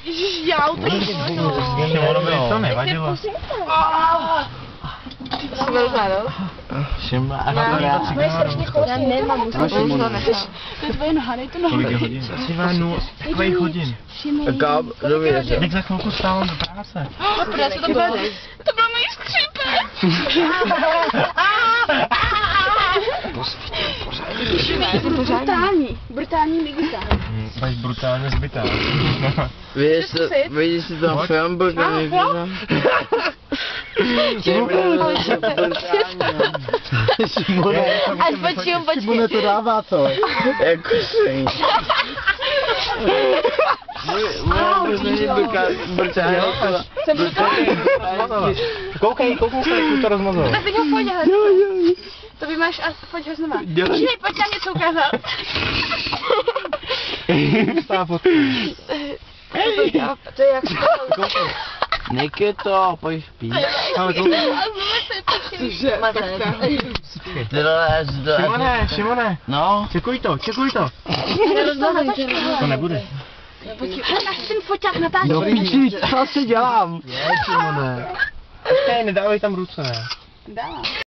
Ježiš, já to Šimono by to nevadilo. Jsi byl žádal? Šimla, Já nemám, musím to nechat. To je tvoje noha, dej tu nohu. Kolik je hodin? Takových hodin. Kam? Dověř. Jak za chvilku stávám do práce. Poprvé se to bylo. To bylo mojí skřípe. Brutální Nikita. Jsi brutálně zbytá. Vidíš si tam film, brutální Nikita? Až počím, Šimone to dává to. Jako si. Můj není brutální. Jsem brutální. Koukej se, jak to rozmazal. Tak teď ho pojď, hele. To vy máš a pojď ho znova. Počkej, pojď nám něco ukázat. Stá fotku. To je jak Nikito, pojď spít. Ale koukej. Šimone. No. Čekuj to. To nebude. Natáč ten foťák, natáč. No píči, co si dělám? Šimone. Nedávej tam ruce, ne? Dávám.